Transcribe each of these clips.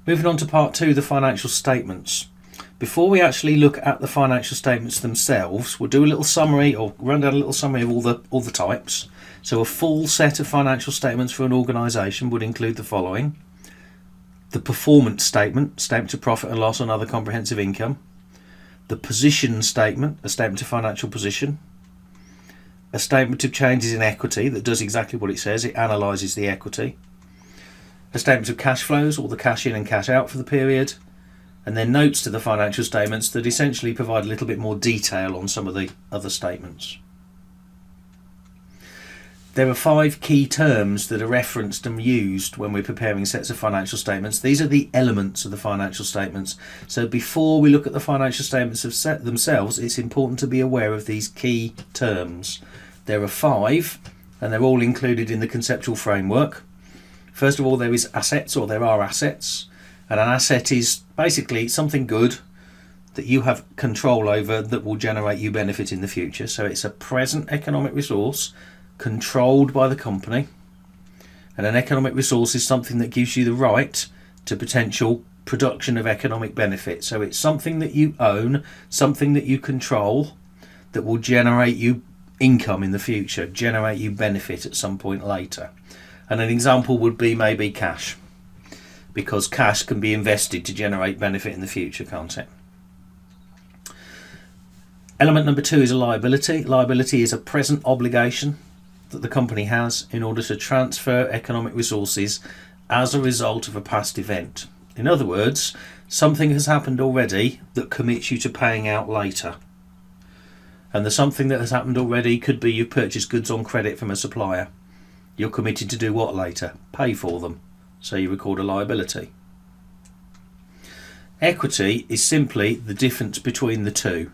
Moving on to part 2, the financial statements. Before we actually look at the financial statements themselves, we'll do a little summary, or run down a little summary of all the types. So a full set of financial statements for an organisation would include the following: the performance statement, statement of profit and loss and other comprehensive income; the position statement, a statement of financial position; a statement of changes in equity that does exactly what it says, it analyses the equity; a statement of cash flows, or the cash in and cash out for the period; and then notes to the financial statements that essentially provide a little bit more detail on some of the other statements. There are 5 key terms that are referenced and used when we're preparing sets of financial statements. These are the elements of the financial statements. So before we look at the financial statements themselves, it's important to be aware of these key terms. There are 5, and they're all included in the conceptual framework. First of all, there are assets. And an asset is basically something good that you have control over that will generate you benefit in the future. So it's a present economic resource controlled by the company. And an economic resource is something that gives you the right to potential production of economic benefit. So it's something that you own, something that you control, that will generate you income in the future, generate you benefit at some point later. And an example would be maybe cash, because cash can be invested to generate benefit in the future, can't it? Element number 2 is a liability. Liability is a present obligation that the company has in order to transfer economic resources as a result of a past event. In other words, something has happened already that commits you to paying out later. And the something that has happened already could be you've purchased goods on credit from a supplier. You're committed to do what later? Pay for them. So you record a liability. Equity is simply the difference between the two.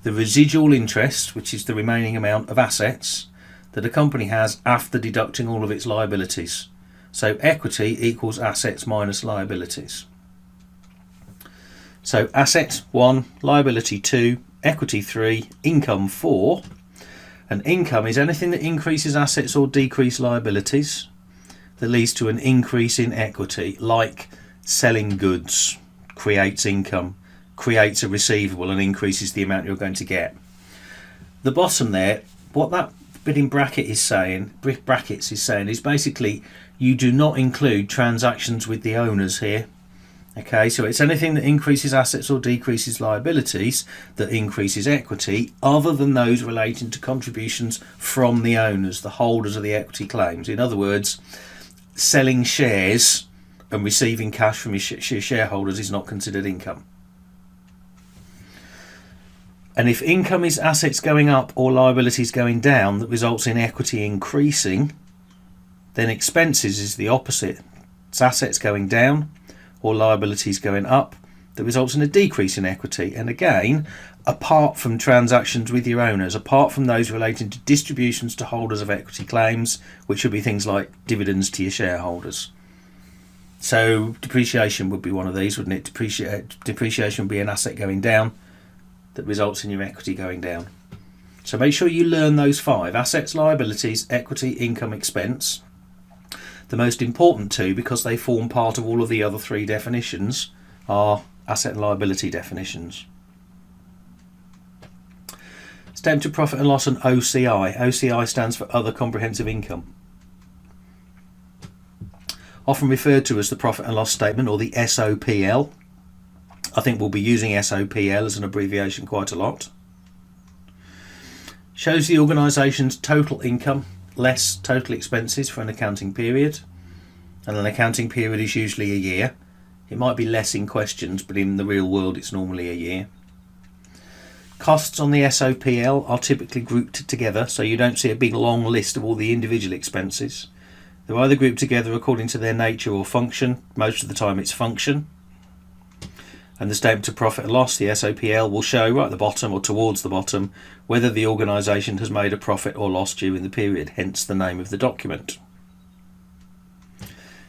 The residual interest, which is the remaining amount of assets that a company has after deducting all of its liabilities. So equity equals assets minus liabilities. So asset 1, liability 2, equity 3, income 4. And income is anything that increases assets or decreases liabilities that leads to an increase in equity, like selling goods creates income, creates a receivable and increases the amount you're going to get. The bottom there, what that bit in brackets is saying is basically you do not include transactions with the owners here. Okay, so it's anything that increases assets or decreases liabilities that increases equity, other than those relating to contributions from the owners, the holders of the equity claims. In other words, selling shares and receiving cash from your shareholders is not considered income. And if income is assets going up or liabilities going down that results in equity increasing, then expenses is the opposite. It's assets going down or liabilities going up that results in a decrease in equity. And again, apart from transactions with your owners, apart from those relating to distributions to holders of equity claims, which would be things like dividends to your shareholders. So depreciation would be one of these, wouldn't it? Depreciation would be an asset going down that results in your equity going down. So make sure you learn those 5: assets, liabilities, equity, income, expense. The most important 2, because they form part of all of the other 3 definitions, are asset and liability definitions. Statement of profit and loss and OCI. OCI stands for other comprehensive income. Often referred to as the profit and loss statement, or the SOPL. I think we'll be using SOPL as an abbreviation quite a lot. Shows the organisation's total income less total expenses for an accounting period. And an accounting period is usually a year. It might be less in questions, but in the real world it's normally a year. Costs on the SOPL are typically grouped together, so you don't see a big long list of all the individual expenses. They're either grouped together according to their nature or function. Most of the time it's function. And the statement of profit and loss, the SOPL, will show right at the bottom or towards the bottom whether the organisation has made a profit or loss during the period, hence the name of the document.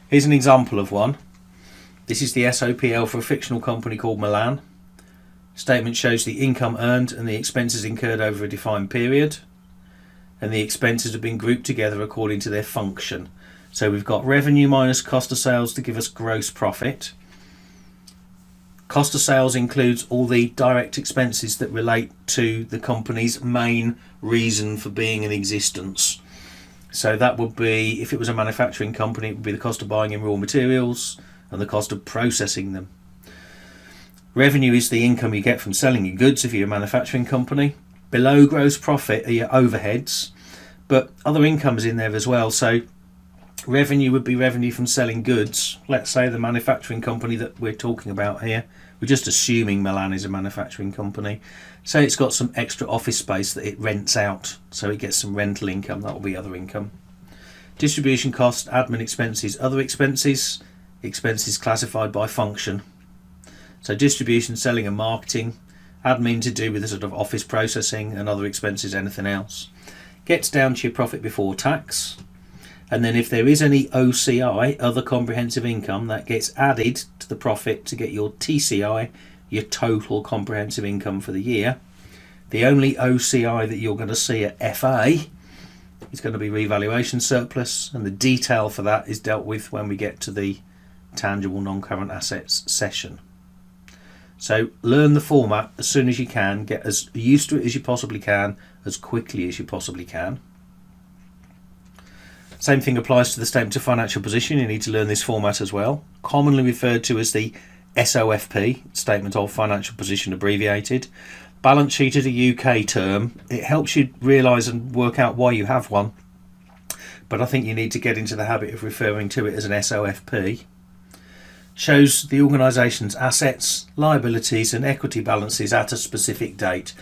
Here's an example of one. This is the SOPL for a fictional company called Milan. Statement shows the income earned and the expenses incurred over a defined period, and the expenses have been grouped together according to their function. So we've got revenue minus cost of sales to give us gross profit. Cost of sales includes all the direct expenses that relate to the company's main reason for being in existence. So that would be, if it was a manufacturing company, it would be the cost of buying in raw materials and the cost of processing them. Revenue is the income you get from selling your goods if you're a manufacturing company. Below gross profit are your overheads, but other income's in there as well. So revenue would be revenue from selling goods. Let's say the manufacturing company that we're talking about here, we're just assuming Milan is a manufacturing company. Say it's got some extra office space that it rents out, so it gets some rental income. That will be other income. Distribution costs, admin expenses, other expenses, expenses classified by function. So distribution, selling and marketing, admin to do with the sort of office processing, and other expenses, anything else. Gets down to your profit before tax. And then if there is any OCI, other comprehensive income, that gets added to the profit to get your TCI, your total comprehensive income for the year. The only OCI that you're going to see at FA is going to be revaluation surplus, and the detail for that is dealt with when we get to the tangible non-current assets session. So learn the format as soon as you can, get as used to it as you possibly can, as quickly as you possibly can. Same thing applies to the statement of financial position. You need to learn this format as well. Commonly referred to as the SOFP, Statement of Financial Position abbreviated. Balance sheet is a UK term. It helps you realise and work out why you have one, but I think you need to get into the habit of referring to it as an SOFP. Shows the organisation's assets, liabilities and equity balances at a specific date.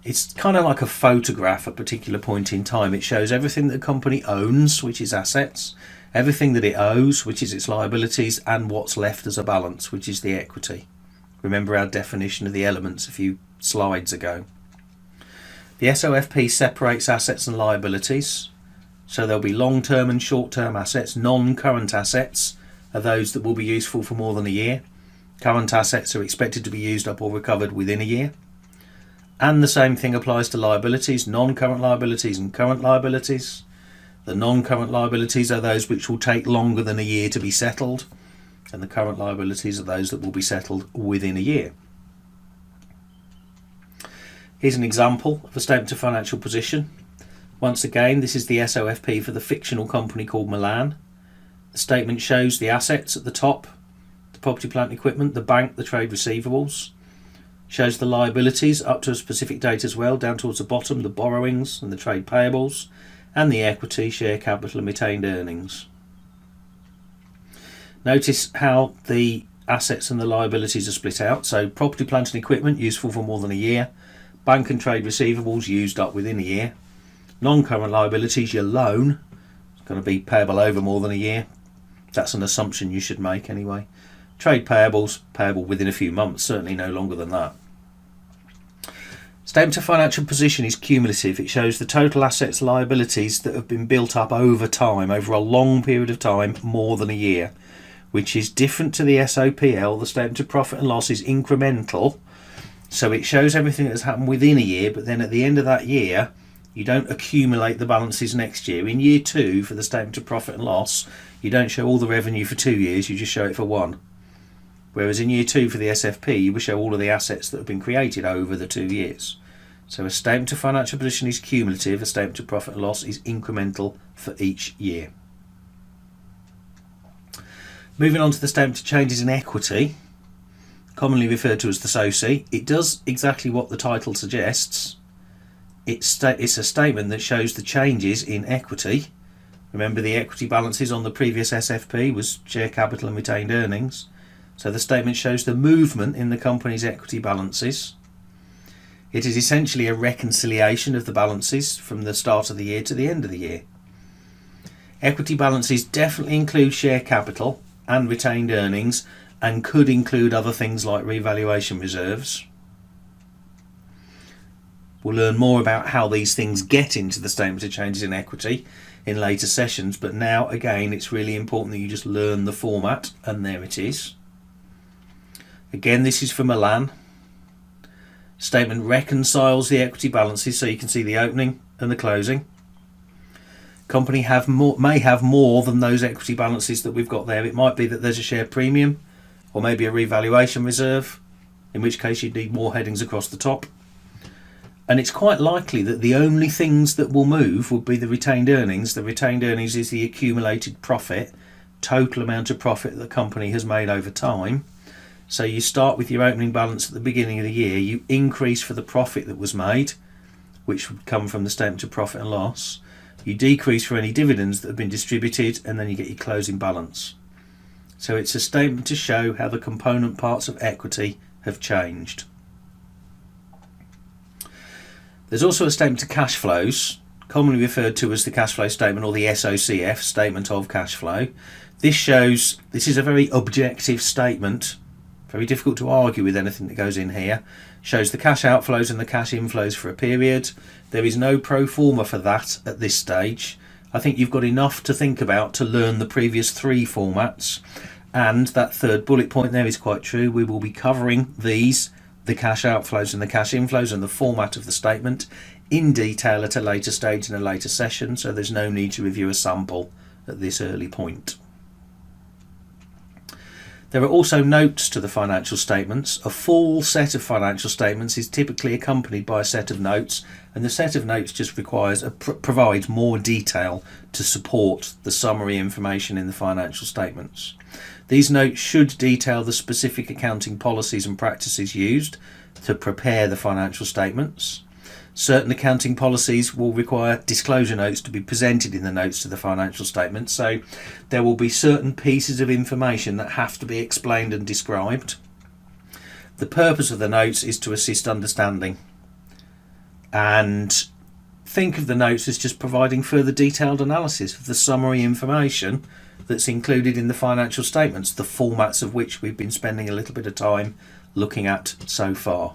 It's kind of like a photograph at a particular point in time. It shows everything that the company owns, which is assets, everything that it owes, which is its liabilities, and what's left as a balance, which is the equity. Remember our definition of the elements a few slides ago. The SOFP separates assets and liabilities. So there'll be long-term and short-term assets. Non-current assets are those that will be useful for more than a year. Current assets are expected to be used up or recovered within a year. And the same thing applies to liabilities, non-current liabilities and current liabilities. The non-current liabilities are those which will take longer than a year to be settled, and the current liabilities are those that will be settled within a year. Here's an example of a statement of financial position. Once again, this is the SOFP for the fictional company called Milan. The statement shows the assets at the top, the property, plant and equipment, the bank, the trade receivables. Shows the liabilities up to a specific date as well, down towards the bottom, the borrowings and the trade payables, and the equity, share capital and retained earnings. Notice how the assets and the liabilities are split out. So property, plant and equipment useful for more than a year. Bank and trade receivables used up within a year. Non-current liabilities, your loan, it's going to be payable over more than a year. That's an assumption you should make anyway. Trade payables, payable within a few months, certainly no longer than that. Statement of financial position is cumulative. It shows the total assets, liabilities that have been built up over time, over a long period of time, more than a year, which is different to the SOPL. The statement of profit and loss is incremental, so it shows everything that has happened within a year, but then at the end of that year, you don't accumulate the balances next year. In year 2, for the statement of profit and loss, you don't show all the revenue for 2 years, you just show it for 1. Whereas in year 2 for the SFP, you will show all of the assets that have been created over the 2 years. So a statement of financial position is cumulative, a statement of profit and loss is incremental for each year. Moving on to the statement of changes in equity, commonly referred to as the SOCI. It does exactly what the title suggests. It's a statement that shows the changes in equity. Remember, the equity balances on the previous SFP was share capital and retained earnings. So the statement shows the movement in the company's equity balances. It is essentially a reconciliation of the balances from the start of the year to the end of the year. Equity balances definitely include share capital and retained earnings, and could include other things like revaluation reserves. We'll learn more about how these things get into the statement of changes in equity in later sessions, but now again it's really important that you just learn the format, and there it is. Again, this is for Milan. Statement reconciles the equity balances, so you can see the opening and the closing. Company may have more than those equity balances that we've got there. It might be that there's a share premium, or maybe a revaluation reserve, in which case you'd need more headings across the top. And it's quite likely that the only things that will move would be the retained earnings. The retained earnings is the accumulated profit, total amount of profit that the company has made over time. So you start with your opening balance at the beginning of the year, you increase for the profit that was made, which would come from the statement of profit and loss. You decrease for any dividends that have been distributed, and then you get your closing balance. So it's a statement to show how the component parts of equity have changed. There's also a statement of cash flows, commonly referred to as the cash flow statement or the SOCF, statement of cash flow. This is a very objective statement, very difficult to argue with anything that goes in here. Shows the cash outflows and the cash inflows for a period. There is no pro forma for that at this stage. I think you've got enough to think about to learn the previous three formats, and that third bullet point there is quite true. We will be covering these, the cash outflows and the cash inflows and the format of the statement, in detail at a later stage in a later session, so there's no need to review a sample at this early point. There are also notes to the financial statements. A full set of financial statements is typically accompanied by a set of notes, and the set of notes just provides more detail to support the summary information in the financial statements. These notes should detail the specific accounting policies and practices used to prepare the financial statements. Certain accounting policies will require disclosure notes to be presented in the notes to the financial statement, so there will be certain pieces of information that have to be explained and described. The purpose of the notes is to assist understanding, and think of the notes as just providing further detailed analysis of the summary information that's included in the financial statements, the formats of which we've been spending a little bit of time looking at so far.